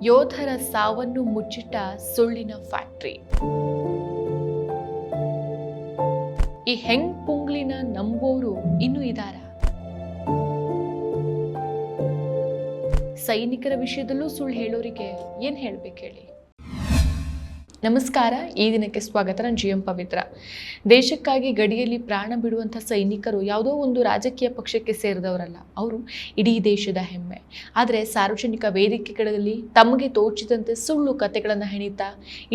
ಯೋಧರ ಸಾವನ್ನು ಮುಚ್ಚಿಟ್ಟ ಸುಳ್ಳಿನ ಫ್ಯಾಕ್ಟರಿ. ಈ ಹೆಂಗ್ ಪುಂಗ್ಲಿನ ನಂಬೋರು ಇನ್ನೂ ಇದಾರ? ಸೈನಿಕರ ವಿಷಯದಲ್ಲೂ ಸುಳ್ಳು ಹೇಳೋರಿಗೆ ಏನ್ ಹೇಳ್ಬೇಕು ಹೇಳಿ. ನಮಸ್ಕಾರ, ಈ ದಿನಕ್ಕೆ ಸ್ವಾಗತ. ನಾನು GM ಪವಿತ್ರ. ದೇಶಕ್ಕಾಗಿ ಗಡಿಯಲ್ಲಿ ಪ್ರಾಣ ಬಿಡುವಂಥ ಸೈನಿಕರು ಯಾವುದೋ ಒಂದು ರಾಜಕೀಯ ಪಕ್ಷಕ್ಕೆ ಸೇರಿದವರಲ್ಲ, ಅವರು ಇಡೀ ದೇಶದ ಹೆಮ್ಮೆ. ಆದರೆ ಸಾರ್ವಜನಿಕ ವೇದಿಕೆಗಳಲ್ಲಿ ತಮಗೆ ತೋಚಿದಂತೆ ಸುಳ್ಳು ಕಥೆಗಳನ್ನು ಹೆಣಿತಾ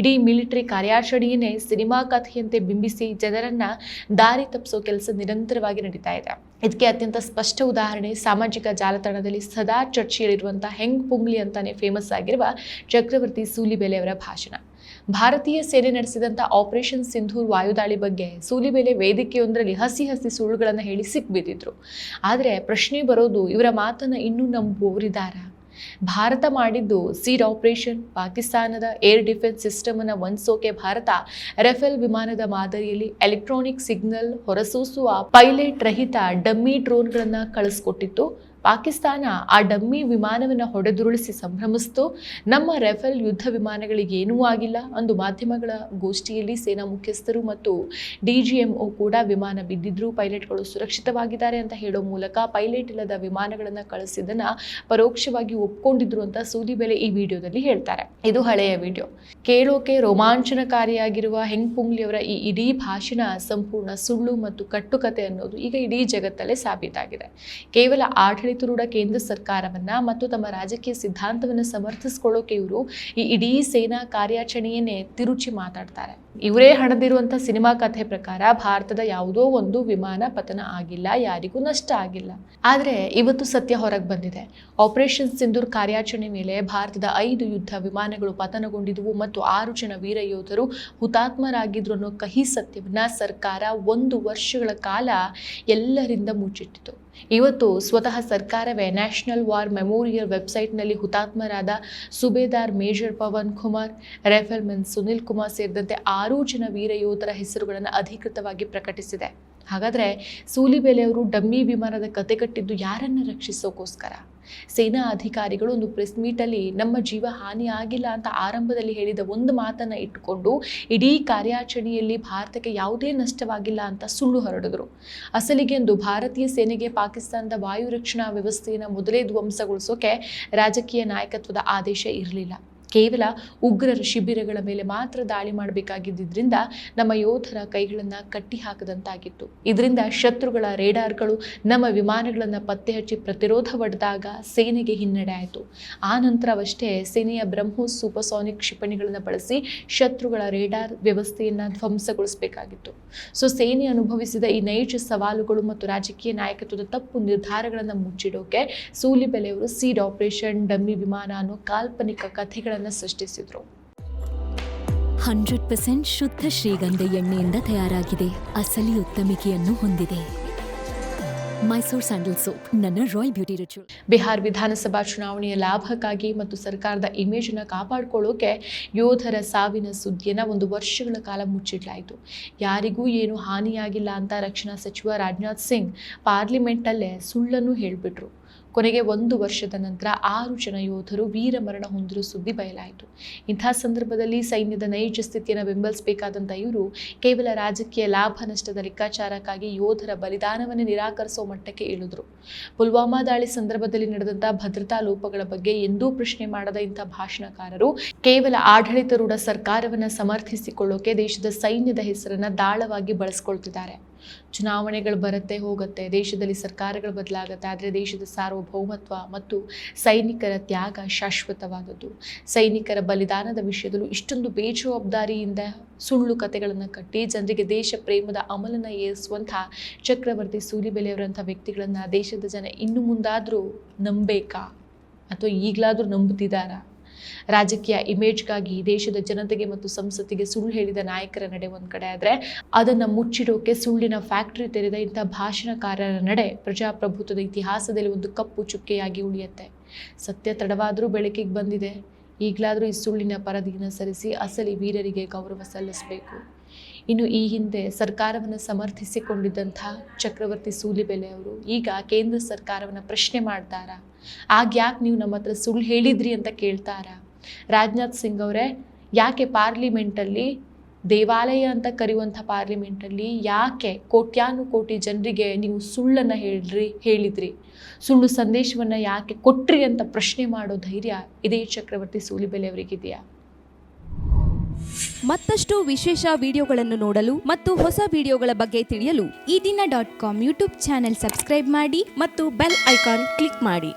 ಇಡೀ ಮಿಲಿಟರಿ ಕಾರ್ಯಾಚರಣೆಯನ್ನೇ ಸಿನಿಮಾ ಕಥೆಯಂತೆ ಬಿಂಬಿಸಿ ಜನರನ್ನ ದಾರಿ ತಪ್ಪಿಸೋ ಕೆಲಸ ನಿರಂತರವಾಗಿ ನಡೀತಾ ಇದೆ. ಇದಕ್ಕೆ ಅತ್ಯಂತ ಸ್ಪಷ್ಟ ಉದಾಹರಣೆ ಸಾಮಾಜಿಕ ಜಾಲತಾಣದಲ್ಲಿ ಸದಾ ಚರ್ಚೆಯಲ್ಲಿರುವಂಥ ಹೆಂಗ್ ಪುಂಗ್ಲಿ ಅಂತಾನೆ ಫೇಮಸ್ ಆಗಿರುವ ಚಕ್ರವರ್ತಿ ಸೂಲಿಬೆಲೆ ಅವರ ಭಾಷಣ. ಭಾರತೀಯ ಸೇನೆ ನಡೆಸಿದಂಥ ಆಪರೇಷನ್ ಸಿಂಧೂರ್ ವಾಯುದಾಳಿ ಬಗ್ಗೆ ಸೂಲಿಬೆಲೆ ವೇದಿಕೆಯೊಂದರಲ್ಲಿ ಹಸಿ ಸುಳ್ಳುಗಳನ್ನು ಹೇಳಿ ಸಿಕ್ಬಿದ್ದಿದ್ರು. ಆದರೆ ಪ್ರಶ್ನೆ ಬರೋದು, ಇವರ ಮಾತನ್ನ ಇನ್ನೂ ನಂಬುವವರಿದ್ದಾರ? ಭಾರತ ಮಾಡಿದ್ದು ಸೀಡ್ ಆಪರೇಷನ್. ಪಾಕಿಸ್ತಾನದ ಏರ್ ಡಿಫೆನ್ಸ್ ಸಿಸ್ಟಮ್ ಅನ್ನು ವಂಚಿಸೋಕೆ ಭಾರತ ರಫೇಲ್ ವಿಮಾನದ ಮಾದರಿಯಲ್ಲಿ ಎಲೆಕ್ಟ್ರಾನಿಕ್ ಸಿಗ್ನಲ್ ಹೊರಸೂಸುವ ಪೈಲಟ್ ರಹಿತ ಡಮ್ಮಿ ಡ್ರೋನ್ಗಳನ್ನು ಕಳಿಸ್ಕೊಟ್ಟಿತ್ತು. ಪಾಕಿಸ್ತಾನ ಆ ಡಮ್ಮಿ ವಿಮಾನವನ್ನು ಹೊಡೆದುರುಳಿಸಿ ಸಂಭ್ರಮಿಸಿತು. ನಮ್ಮ ರಫೇಲ್ ಯುದ್ಧ ವಿಮಾನಗಳಿಗೆ ಏನೂ ಆಗಿಲ್ಲ ಅಂದು ಮಾಧ್ಯಮಗಳ ಗೋಷ್ಠಿಯಲ್ಲಿ ಸೇನಾ ಮುಖ್ಯಸ್ಥರು ಮತ್ತು DGMO ಕೂಡ ವಿಮಾನ ಬಿದ್ದಿದ್ರು, ಪೈಲಟ್ಗಳು ಸುರಕ್ಷಿತವಾಗಿದ್ದಾರೆ ಅಂತ ಹೇಳೋ ಮೂಲಕ ಪೈಲಟ್ ಇಲ್ಲದ ವಿಮಾನಗಳನ್ನು ಕಳಿಸಿದ್ದನ್ನ ಪರೋಕ್ಷವಾಗಿ ಒಪ್ಕೊಂಡಿದ್ರು ಅಂತ ಸೂಲಿಬೆಲೆ ಈ ವಿಡಿಯೋದಲ್ಲಿ ಹೇಳ್ತಾರೆ. ಇದು ಹಳೆಯ ವಿಡಿಯೋ. ಕೇಳೋಕೆ ರೋಮಾಂಚನಕಾರಿಯಾಗಿರುವ ಹೆಂಗ್ ಪುಂಗ್ಲಿ ಅವರ ಈ ಇಡೀ ಭಾಷಣ ಸಂಪೂರ್ಣ ಸುಳ್ಳು ಮತ್ತು ಕಟ್ಟುಕತೆ ಅನ್ನೋದು ಈಗ ಇಡೀ ಜಗತ್ತಲ್ಲೇ ಸಾಬೀತಾಗಿದೆ. ಕೇವಲ ಆಡಳಿತಾರೂಢ ಕೇಂದ್ರ ಸರ್ಕಾರವನ್ನ ಮತ್ತು ತಮ್ಮ ರಾಜಕೀಯ ಸಿದ್ಧಾಂತವನ್ನು ಸಮರ್ಥಿಸಿಕೊಳ್ಳೋಕೆ ಇವರು ಈ ಇಡೀ ಸೇನಾ ಕಾರ್ಯಾಚರಣೆಯನ್ನೇ ತಿರುಚಿ ಮಾತಾಡ್ತಾರೆ. ಇವರೇ ಹಣದಿರುವಂಥ ಸಿನಿಮಾ ಕಥೆ ಪ್ರಕಾರ ಭಾರತದ ಯಾವುದೋ ಒಂದು ವಿಮಾನ ಪತನ ಆಗಿಲ್ಲ, ಯಾರಿಗೂ ನಷ್ಟ ಆಗಿಲ್ಲ. ಆದರೆ ಇವತ್ತು ಸತ್ಯ ಹೊರಗೆ ಬಂದಿದೆ. ಆಪರೇಷನ್ ಸಿಂಧೂರ್ ಕಾರ್ಯಾಚರಣೆ ಮೇಲೆ ಭಾರತದ 5 ಯುದ್ಧ ವಿಮಾನಗಳು ಪತನಗೊಂಡಿದ್ವು ಮತ್ತು 6 ಜನ ವೀರ ಯೋಧರು ಹುತಾತ್ಮರಾಗಿದ್ರು ಅನ್ನೋ ಕಹಿ ಸತ್ಯವನ್ನ ಸರ್ಕಾರ 1 ವರ್ಷಗಳ ಕಾಲ ಎಲ್ಲರಿಂದ ಮುಚ್ಚಿಟ್ಟಿತು. ಇವತ್ತು ಸ್ವತಃ ಸರ್ಕಾರವೇ ನ್ಯಾಷನಲ್ ವಾರ್ ಮೆಮೋರಿಯಲ್ ವೆಬ್ಸೈಟ್ನಲ್ಲಿ ಹುತಾತ್ಮರಾದ ಸುಬೇದಾರ್ ಮೇಜರ್ ಪವನ್ ಕುಮಾರ್, ರೈಫಲ್ಮನ್ ಸುನಿಲ್ ಕುಮಾರ್ ಸೇರಿದಂತೆ 6 ಜನ ವೀರ ಯೋಧರ ಹೆಸರುಗಳನ್ನು ಅಧಿಕೃತವಾಗಿ ಪ್ರಕಟಿಸಿದೆ. ಹಾಗಾದ್ರೆ ಸೂಲಿಬೆಲೆ ಅವರು ಡಮ್ಮಿ ವಿಮಾನದ ಕತೆ ಕಟ್ಟಿದ್ದು ಯಾರನ್ನ ರಕ್ಷಿಸೋಕೋಸ್ಕರ? ಸೇನಾ ಅಧಿಕಾರಿಗಳು ಒಂದು ಪ್ರೆಸ್ ಮೀಟಲ್ಲಿ ನಮ್ಮ ಜೀವ ಹಾನಿ ಆಗಿಲ್ಲ ಅಂತ ಆರಂಭದಲ್ಲಿ ಹೇಳಿದ ಒಂದು ಮಾತನ್ನ ಇಟ್ಟುಕೊಂಡು ಇಡೀ ಕಾರ್ಯಾಚರಣೆಯಲ್ಲಿ ಭಾರತಕ್ಕೆ ಯಾವುದೇ ನಷ್ಟವಾಗಿಲ್ಲ ಅಂತ ಸುಳ್ಳು ಹರಡಿದ್ರು. ಅಸಲಿಗೆಂದು ಭಾರತೀಯ ಸೇನೆಗೆ ಪಾಕಿಸ್ತಾನದ ವಾಯು ರಕ್ಷಣಾ ವ್ಯವಸ್ಥೆಯನ್ನು ಮೊದಲೇ ಧ್ವಂಸಗೊಳಿಸೋಕೆ ರಾಜಕೀಯ ನಾಯಕತ್ವದ ಆದೇಶ ಇರಲಿಲ್ಲ. ಕೇವಲ ಉಗ್ರರ ಶಿಬಿರಗಳ ಮೇಲೆ ಮಾತ್ರ ದಾಳಿ ಮಾಡಬೇಕಾಗಿದ್ದರಿಂದ ನಮ್ಮ ಯೋಧರ ಕೈಗಳನ್ನು ಕಟ್ಟಿ ಹಾಕದಂತಾಗಿತ್ತು. ಇದರಿಂದ ಶತ್ರುಗಳ ರೇಡಾರ್ಗಳು ನಮ್ಮ ವಿಮಾನಗಳನ್ನು ಪತ್ತೆ ಹಚ್ಚಿ ಪ್ರತಿರೋಧ ಒಡೆದಾಗ ಸೇನೆಗೆ ಹಿನ್ನಡೆ ಆಯಿತು. ಆ ನಂತರವಷ್ಟೇ ಸೇನೆಯ ಬ್ರಹ್ಮೋಸ್ ಸೂಪರ್ಸಾನಿಕ್ ಕ್ಷಿಪಣಿಗಳನ್ನು ಬಳಸಿ ಶತ್ರುಗಳ ರೇಡಾರ್ ವ್ಯವಸ್ಥೆಯನ್ನು ಧ್ವಂಸಗೊಳಿಸಬೇಕಾಗಿತ್ತು. ಸೇನೆ ಅನುಭವಿಸಿದ ಈ ನೈಜ ಸವಾಲುಗಳು ಮತ್ತು ರಾಜಕೀಯ ನಾಯಕತ್ವದ ತಪ್ಪು ನಿರ್ಧಾರಗಳನ್ನು ಮುಚ್ಚಿಡೋಕೆ ಸೂಲಿಬೆಲೆ ಅವರು ಸೀಡ್ ಆಪರೇಷನ್ ಡಮ್ಮಿ ವಿಮಾನ ಅನ್ನೋ ಕಾಲ್ಪನಿಕ ಕಥೆಗಳನ್ನು ಸೃಷ್ಟಿಸಿದ್ರು. 100% ಶುದ್ಧ ಶ್ರೀಗಂಧ ಎಣ್ಣೆಯಿಂದ ತಯಾರಾಗಿದೆ. ಅಸಲಿ ಉತ್ತಮಿಕೆಯನ್ನು ಹೊಂದಿದೆ. ಮೈಸೂರು ಸ್ಯಾಂಡಲ್ ಸೋಪ್, ನನ್ನ ರಾಯಲ್ ಬ್ಯೂಟಿ ರಿಚುವಲ್. ಬಿಹಾರ್ ವಿಧಾನಸಭಾ ಚುನಾವಣೆಯ ಲಾಭಕ್ಕಾಗಿ ಮತ್ತು ಸರ್ಕಾರದ ಇಮೇಜನ್ನು ಕಾಪಾಡಿಕೊಳ್ಳೋಕೆ ಯೋಧರ ಸಾವಿನ ಸುದ್ದಿಯನ್ನು 1 ವರ್ಷಗಳ ಕಾಲ ಮುಚ್ಚಿಡಲಾಯಿತು. ಯಾರಿಗೂ ಏನು ಹಾನಿಯಾಗಿಲ್ಲ ಅಂತ ರಕ್ಷಣಾ ಸಚಿವ ರಾಜನಾಥ್ ಸಿಂಗ್ ಪಾರ್ಲಿಮೆಂಟಲ್ಲೇ ಸುಳ್ಳನ್ನು ಹೇಳಿಬಿಟ್ರು. ಕೊನೆಗೆ 1 ವರ್ಷದ ನಂತರ 6 ಜನ ಯೋಧರು ವೀರಮರಣ ಹೊಂದಿರುವ ಸುದ್ದಿ ಬಯಲಾಯಿತು. ಇಂಥ ಸಂದರ್ಭದಲ್ಲಿ ಸೈನ್ಯದ ನೈಜ ಸ್ಥಿತಿಯನ್ನು ಬೆಂಬಲಿಸಬೇಕಾದಂಥ ಇವರು ಕೇವಲ ರಾಜಕೀಯ ಲಾಭ ನಷ್ಟದ ಲೆಕ್ಕಾಚಾರಕ್ಕಾಗಿ ಯೋಧರ ಬಲಿದಾನವನ್ನು ನಿರಾಕರಿಸೋ ಮಟ್ಟಕ್ಕೆ ಇಳಿದ್ರು. ಪುಲ್ವಾಮಾ ದಾಳಿ ಸಂದರ್ಭದಲ್ಲಿ ನಡೆದಂಥ ಭದ್ರತಾ ಲೋಪಗಳ ಬಗ್ಗೆ ಎಂದೂ ಪ್ರಶ್ನೆ ಮಾಡದ ಇಂಥ ಭಾಷಣಕಾರರು ಕೇವಲ ಆಡಳಿತಾರೂಢ ಸರ್ಕಾರವನ್ನು ಸಮರ್ಥಿಸಿಕೊಳ್ಳೋಕೆ ದೇಶದ ಸೈನ್ಯದ ಹೆಸರನ್ನು ದಾಳವಾಗಿ ಬಳಸ್ಕೊಳ್ತಿದ್ದಾರೆ. ಚುನಾವಣೆಗಳು ಬರುತ್ತೆ ಹೋಗುತ್ತೆ, ದೇಶದಲ್ಲಿ ಸರ್ಕಾರಗಳು ಬದಲಾಗುತ್ತೆ, ಆದರೆ ದೇಶದ ಸಾರ್ವಭೌಮತ್ವ ಮತ್ತು ಸೈನಿಕರ ತ್ಯಾಗ ಶಾಶ್ವತವಾದದ್ದು. ಸೈನಿಕರ ಬಲಿದಾನದ ವಿಷಯದಲ್ಲೂ ಇಷ್ಟೊಂದು ಬೇಜವಾಬ್ದಾರಿಯಿಂದ ಸುಳ್ಳು ಕಥೆಗಳನ್ನು ಕಟ್ಟಿ ಜನರಿಗೆ ದೇಶ ಪ್ರೇಮದ ಅಮಲನ್ನು ಏರಿಸುವಂಥ ಚಕ್ರವರ್ತಿ ಸೂಲಿಬೆಲೆ ಅವರಂಥ ವ್ಯಕ್ತಿಗಳನ್ನು ದೇಶದ ಜನ ಇನ್ನು ಮುಂದಾದರೂ ನಂಬೇಕಾ ಅಥವಾ ಈಗಲಾದರೂ ನಂಬುತ್ತಿದ್ದಾರಾ? ರಾಜಕೀಯ ಇಮೇಜ್ಗಾಗಿ ದೇಶದ ಜನತೆಗೆ ಮತ್ತು ಸಂಸತ್ತಿಗೆ ಸುಳ್ಳು ಹೇಳಿದ ನಾಯಕರ ನಡೆ ಒಂದು ಕಡೆ ಆದರೆ ಅದನ್ನು ಮುಚ್ಚಿಡೋಕೆ ಸುಳ್ಳಿನ ಫ್ಯಾಕ್ಟರಿ ತೆರೆದ ಇಂಥ ಭಾಷಣಕಾರರ ನಡೆ ಪ್ರಜಾಪ್ರಭುತ್ವದ ಇತಿಹಾಸದಲ್ಲಿ ಒಂದು ಕಪ್ಪು ಚುಕ್ಕೆಯಾಗಿ ಉಳಿಯುತ್ತೆ. ಸತ್ಯ ತಡವಾದರೂ ಬೆಳಕಿಗೆ ಬಂದಿದೆ. ಈಗಲಾದರೂ ಈ ಸುಳ್ಳಿನ ಪರದಿಯನ್ನು ಸರಿಸಿ ಅಸಲಿ ವೀರರಿಗೆ ಗೌರವ ಸಲ್ಲಿಸಬೇಕು. ಇನ್ನು ಈ ಹಿಂದೆ ಸರ್ಕಾರವನ್ನು ಸಮರ್ಥಿಸಿಕೊಂಡಿದ್ದಂಥ ಚಕ್ರವರ್ತಿ ಸೂಲಿಬೆಲೆ ಅವರು ಈಗ ಕೇಂದ್ರ ಸರ್ಕಾರವನ್ನು ಪ್ರಶ್ನೆ ಮಾಡ್ತಾರಾ? ಆಗ ಯಾಕೆ ನೀವು ನಮ್ಮ ಹತ್ರ ಸುಳ್ಳು ಹೇಳಿದ್ರಿ ಅಂತ ಕೇಳ್ತಾರಾ? ರಾಜನಾಥ್ ಸಿಂಗ್ ಅವರೇ, ಯಾಕೆ ಪಾರ್ಲಿಮೆಂಟಲ್ಲಿ, ದೇವಾಲಯ ಅಂತ ಕರೆಯುವಂಥ ಪಾರ್ಲಿಮೆಂಟಲ್ಲಿ ಯಾಕೆ ಕೋಟ್ಯಾನುಕೋಟಿ ಜನರಿಗೆ ನೀವು ಸುಳ್ಳನ್ನು ಹೇಳಿದ್ರಿ, ಸುಳ್ಳು ಸಂದೇಶವನ್ನು ಯಾಕೆ ಕೊಟ್ರಿ ಅಂತ ಪ್ರಶ್ನೆ ಮಾಡೋ ಧೈರ್ಯ ಇದೇ ಚಕ್ರವರ್ತಿ ಸೂಲಿಬೆಲೆ ಅವರಿಗಿದೆಯಾ? ಮತ್ತಷ್ಟು ವಿಶೇಷ ವಿಡಿಯೋಗಳನ್ನು ನೋಡಲು ಮತ್ತು ಹೊಸ ವಿಡಿಯೋಗಳ ಬಗ್ಗೆ ತಿಳಿಯಲು ಈ ದಿನ .com ಯೂಟ್ಯೂಬ್ ಚಾನೆಲ್ ಸಬ್ಸ್ಕ್ರೈಬ್ ಮಾಡಿ ಮತ್ತು ಬೆಲ್ ಐಕಾನ್ ಕ್ಲಿಕ್ ಮಾಡಿ.